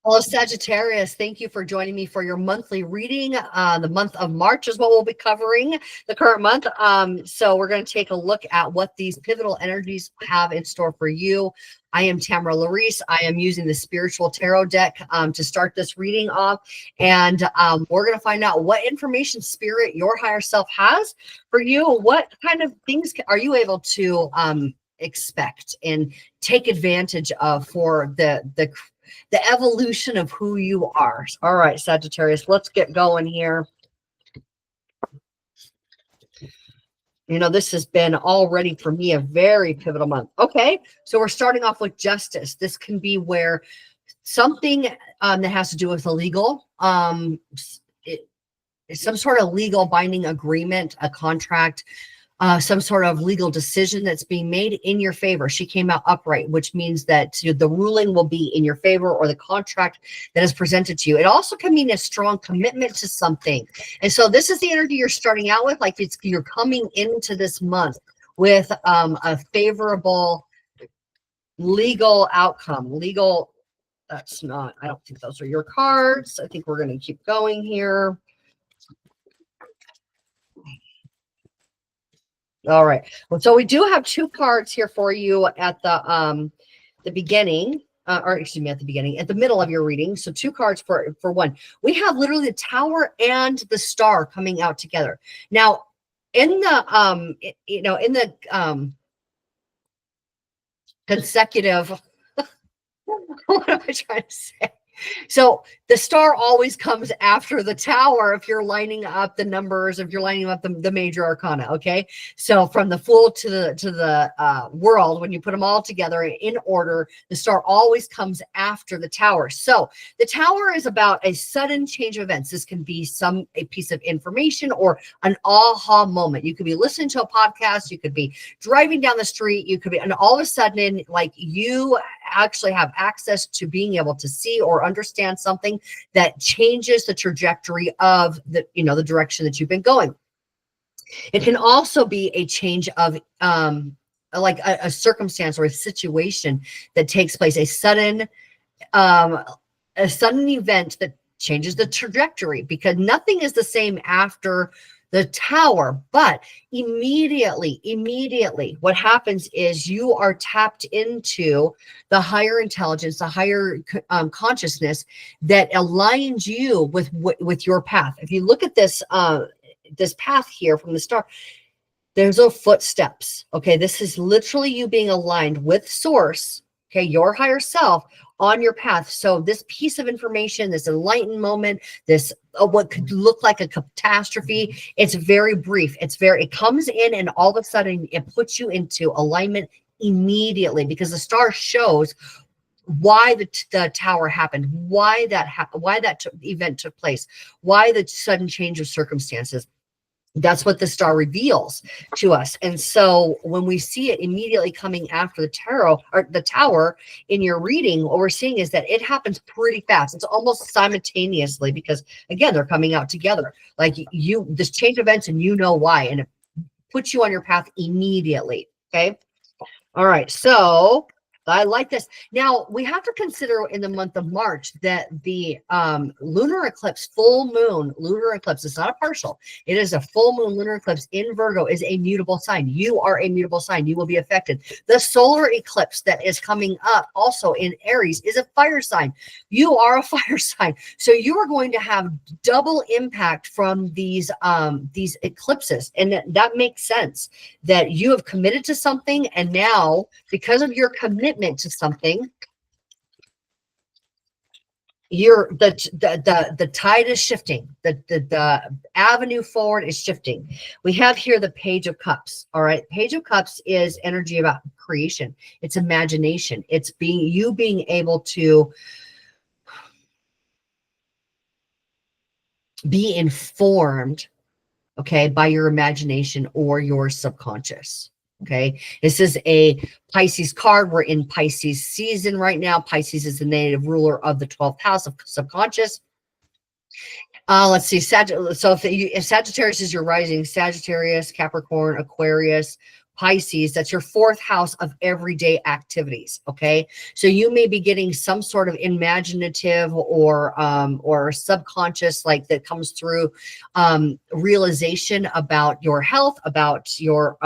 Hello, Sagittarius. Thank you for joining me for your monthly reading. The month of March is what we'll be covering, the current month. So we're going to take a look at what these pivotal energies have in store for you. I am Tamra LaRese. I am using the Spiritual Tarot deck to start this reading off. And we're going to find out what information Spirit, your higher self, has for you. What kind of things are you able to expect and take advantage of for the evolution of who you are. All right, Sagittarius, let's get going here. You know, this has been already for me a very pivotal month. Okay, so we're starting off with justice. This can be where something that has to do with illegal, some sort of legal binding agreement, a contract, some sort of legal decision that's being made in your favor. She came out upright, which means that the ruling will be in your favor, or the contract that is presented to you. It also can mean a strong commitment to something. And so this is the energy you're starting out with. Like you're coming into this month with a favorable legal outcome. That's not, I don't think those are your cards. I think we're going to keep going here. All right. Well, so we do have two cards here for you at the beginning, or excuse me, at the middle of your reading. So two cards for one. We have literally the Tower and the Star coming out together. Now, in the in the consecutive, what am I trying to say? So the Star always comes after the Tower if you're lining up the numbers, if you're lining up the major arcana. Okay, so from the Fool to the World, when you put them all together in order, the Star always comes after the Tower. So the Tower is about a sudden change of events. This can be a piece of information or an aha moment. You could be listening to a podcast, you could be driving down the street, you could be, and all of a sudden, like, you actually have access to being able to see or understand something that changes the trajectory of the direction that you've been going. It can also be a change of like a circumstance or a situation that takes place, a sudden event that changes the trajectory, because nothing is the same after the Tower, but immediately what happens is you are tapped into the higher intelligence, the higher consciousness that aligns you with your path. If you look at this this path here from the Star, there's no footsteps. Okay, this is literally you being aligned with Source, okay, your higher self, on your path. So this piece of information, this enlightened moment, this what could look like a catastrophe, it's very brief. It comes in, and all of a sudden it puts you into alignment immediately, because the Star shows why the Tower happened, why that event took place, why the sudden change of circumstances. That's what the Star reveals to us. And so when we see it immediately coming after the Tarot or the Tower in your reading, what we're seeing is that it happens pretty fast. It's almost simultaneously, because again, they're coming out together. Like this change of events, and you know why, and it puts you on your path immediately. Okay. All right. So I like this. Now, we have to consider in the month of March that the lunar eclipse, full moon lunar eclipse, it's not a partial. It is a full moon lunar eclipse in Virgo, is a mutable sign. You are a mutable sign. You will be affected. The solar eclipse that is coming up also in Aries is a fire sign. You are a fire sign. So you are going to have double impact from these eclipses. And that makes sense, that you have committed to something, and now because of your commitment to something, the tide is shifting, the avenue forward is shifting. We have here the Page of Cups. All right, Page of Cups is energy about creation, it's imagination, it's being able to be informed, okay, by your imagination or your subconscious. Okay, this is a Pisces card. We're in Pisces season right now. Pisces is the native ruler of the 12th house of subconscious. Let's see, so if Sagittarius is your rising, Sagittarius, Capricorn, Aquarius, Pisces, that's your fourth house of everyday activities. Okay. So you may be getting some sort of imaginative or subconscious, like that comes through realization about your health, about your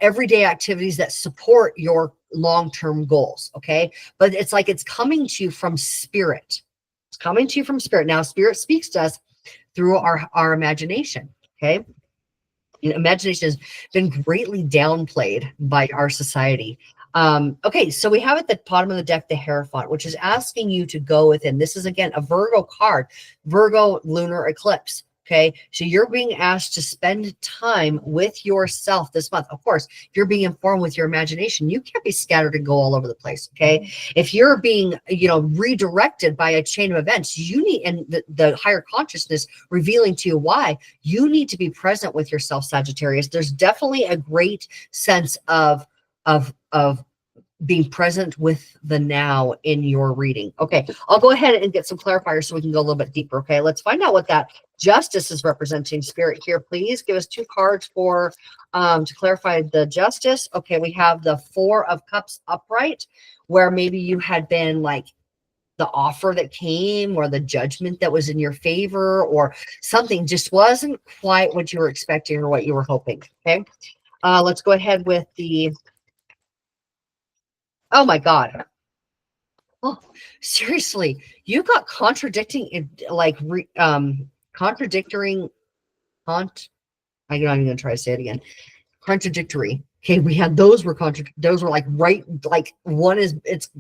everyday activities that support your long-term goals. Okay. But it's like it's coming to you from spirit. It's coming to you from spirit. Now, spirit speaks to us through our imagination. Okay. Imagination has been greatly downplayed by our society. Okay, so we have at the bottom of the deck the Hierophant, which is asking you to go within. This is, again, a Virgo card, Virgo lunar eclipse. Okay, so you're being asked to spend time with yourself this month. Of course, if you're being informed with your imagination, you can't be scattered and go all over the place. Okay, if you're being, redirected by a chain of events, you need, and the higher consciousness revealing to you why, you need to be present with yourself, Sagittarius. There's definitely a great sense of being present with the now in your reading. Okay, I'll go ahead and get some clarifiers so we can go a little bit deeper. Okay, let's find out what that Justice is representing. Spirit here, please give us 2 cards for to clarify the Justice. Okay, we have the 4 of Cups upright, where maybe you had been like the offer that came or the judgment that was in your favor, or something just wasn't quite what you were expecting or what you were hoping. Okay, let's go ahead with the, oh my God. Oh, seriously, you got contradicting, contradicting, I'm not even gonna try to say it again. Contradictory. Okay, we had those were those were like right, like one is, it's,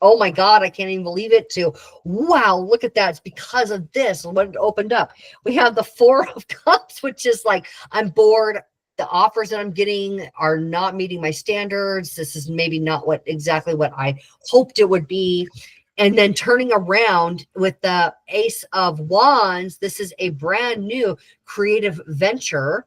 oh my God, I can't even believe it, to wow, look at that, it's because of this and what it opened up. We have the 4 of Cups, which is like, I'm bored. The offers that I'm getting are not meeting my standards. This is maybe not exactly what I hoped it would be. And then turning around with the Ace of Wands, this is a brand new creative venture,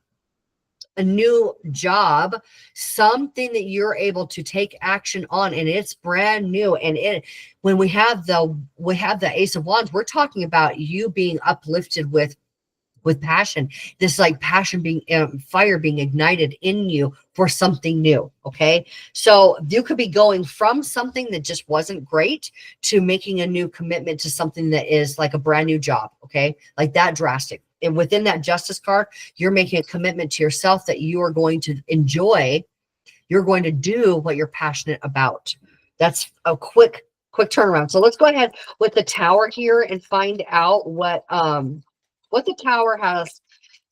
a new job, something that you're able to take action on, and it's brand new. And when we have the Ace of Wands, we're talking about you being uplifted with passion. This like passion being fire being ignited in you for something new. Okay, so you could be going from something that just wasn't great to making a new commitment to something that is like a brand new job. Okay, like that drastic. And within that Justice card, you're making a commitment to yourself that you are going to enjoy. You're going to do what you're passionate about. That's a quick turnaround. So let's go ahead with the Tower here and find out what the Tower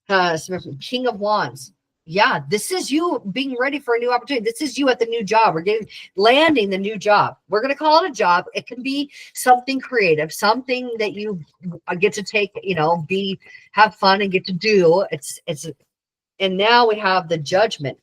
has. King of Wands. Yeah, this is you being ready for a new opportunity. This is you at the new job. We're landing the new job. We're going to call it a job. It can be something creative, something that you get to take, have fun and get to do. And now we have the Judgment.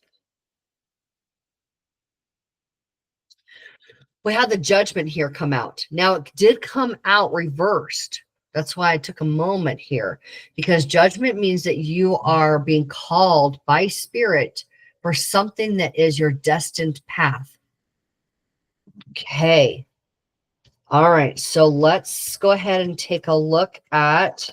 We had the Judgment here come out. Now it did come out reversed. That's why I took a moment here, because Judgment means that you are being called by Spirit for something that is your destined path. Okay. All right. So let's go ahead and take a look at,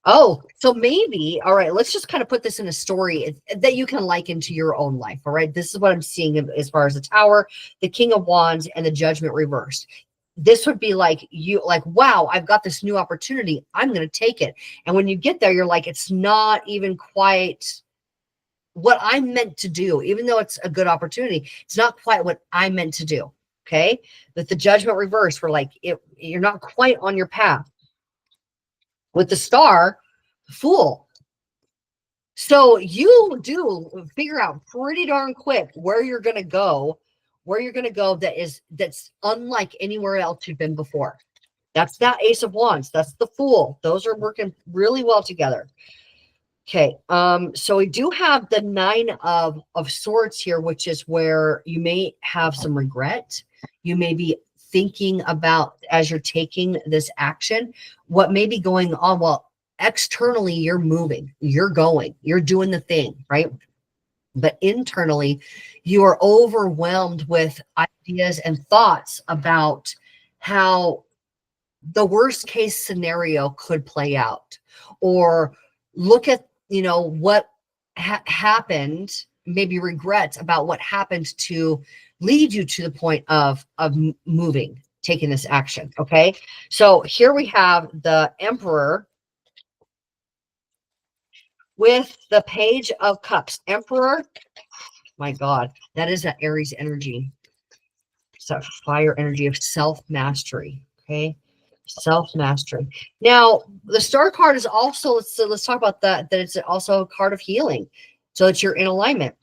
so maybe, all right, let's just kind of put this in a story that you can liken to your own life. All right. This is what I'm seeing as far as the Tower, the King of Wands, and the Judgment reversed. This would be like wow, I've got this new opportunity. I'm going to take it. And when you get there, you're like, it's not even quite what I meant to do. Even though it's a good opportunity, it's not quite what I meant to do. Okay. With the Judgment reverse, we're like, you're not quite on your path. With the Star, Fool. So you do figure out pretty darn quick where you're going to go. That's unlike anywhere else you've been before. That's that Ace of Wands. That's the Fool. Those are working really well together. Okay. So we do have the 9 of Swords here, which is where you may have some regret. You may be thinking about, as you're taking this action, what may be going on. Well, externally, you're moving, you're going, you're doing the thing, right? But internally, you are overwhelmed with ideas and thoughts about how the worst case scenario could play out, or look at, what happened. maybe regrets about what happened to lead you to the point of moving, taking this action. Okay. So here we have the Emperor with the Page of Cups. Emperor, my God, that is that Aries energy. It's that fire energy of self-mastery. Okay. Self-mastery. Now, the Star card is also, let's talk about that it's also a card of healing. So that you're in alignment.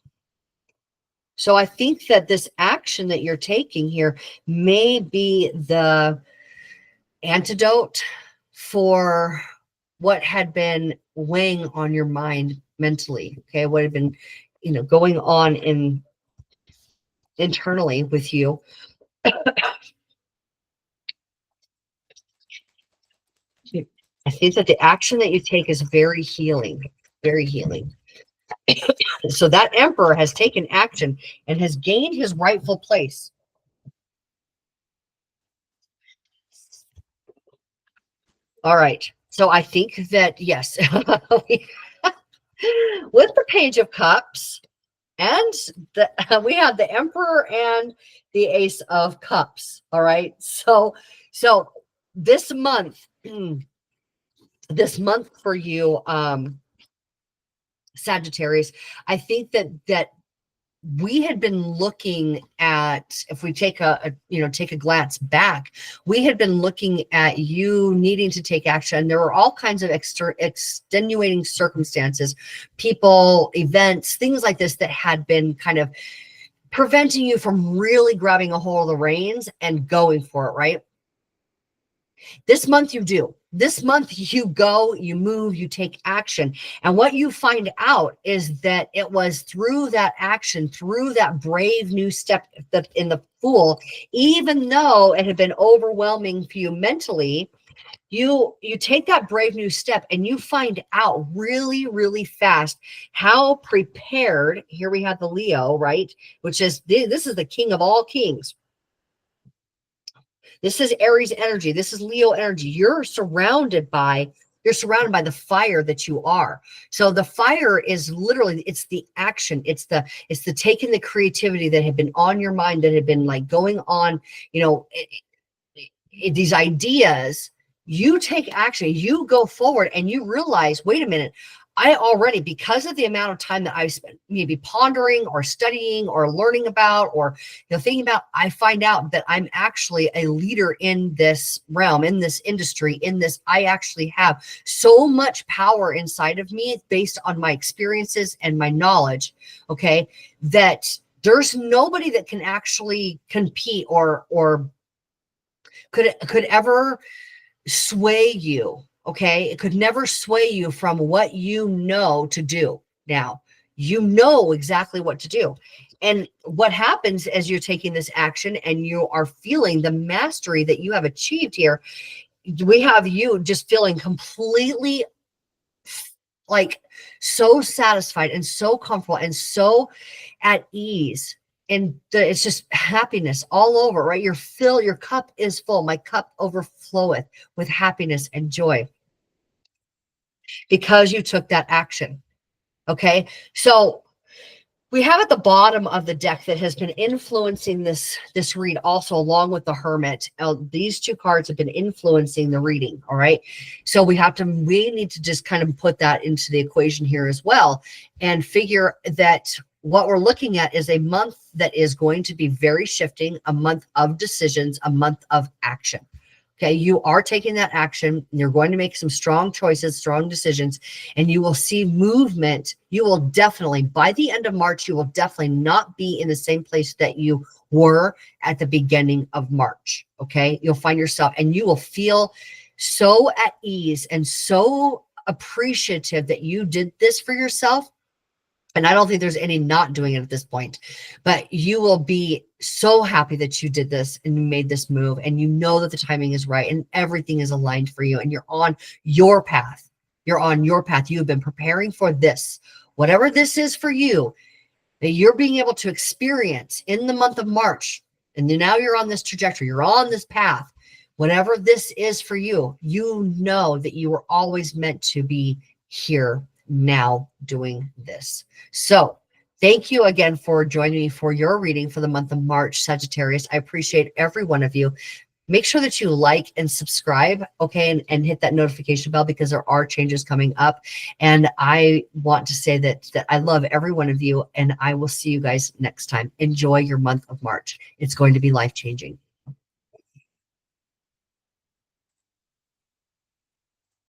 So I think that this action that you're taking here may be the antidote for what had been weighing on your mind mentally. Okay. What had been, going on internally with you. I think that the action that you take is very healing, very healing. So that Emperor has taken action and has gained his rightful place. All right. So I think that, yes, with the Page of Cups and we have the Emperor and the Ace of Cups. All right. So this month, for you, Sagittarius, I think that we had been looking at, if we take take a glance back, we had been looking at you needing to take action. There were all kinds of extenuating circumstances, people, events, things like this that had been kind of preventing you from really grabbing a hold of the reins and going for it, right? This month you do. This month you go, you move, you take action. And what you find out is that it was through that action, through that brave new step in the Fool, even though it had been overwhelming for you mentally, you take that brave new step and you find out really, really fast how prepared. Here we have the Leo, right? Which is, this is the king of all kings. This is Aries energy. This is Leo energy. You're surrounded by the fire that you are. So the fire is literally, it's the action. It's the taking the creativity that had been on your mind, that had been like going on, these ideas. You take action, you go forward, and you realize, wait a minute, I already, because of the amount of time that I've spent maybe pondering or studying or learning about or thinking about, I find out that I'm actually a leader in this realm, in this industry, in this. I actually have so much power inside of me based on my experiences and my knowledge, okay, that there's nobody that can actually compete or could ever sway you. Okay. It could never sway you from what you know to do. Now, you know exactly what to do. And what happens as you're taking this action and you are feeling the mastery that you have achieved here, we have you just feeling completely like so satisfied and so comfortable and so at ease. And it's just happiness all over, right? Your cup is full. My cup overfloweth with happiness and joy because you took that action. Okay. So we have at the bottom of the deck that has been influencing this read also, along with the Hermit. These two cards have been influencing the reading. All right. So we need to just kind of put that into the equation here as well and figure that what we're looking at is a month that is going to be very shifting, a month of decisions, a month of action. Okay, you are taking that action. You're going to make some strong choices, strong decisions, and you will see movement. You will definitely, by the end of March, you will definitely not be in the same place that you were at the beginning of March. Okay, you'll find yourself and you will feel so at ease and so appreciative that you did this for yourself. And I don't think there's any not doing it at this point, but you will be so happy that you did this and you made this move, and you know that the timing is right and everything is aligned for you and you're on your path. You're on your path. You have been preparing for this, whatever this is for you, that you're being able to experience in the month of March. And then now you're on this trajectory. You're on this path. Whatever this is for you, you know that you were always meant to be here now doing this. So Thank you again for joining me for your reading for the month of March, Sagittarius. I appreciate every one of you. Make sure that you like and subscribe, okay, and hit that notification bell, because there are changes coming up. And I want to say that I love every one of you, and I will see you guys next time. Enjoy your month of March. It's going to be life-changing.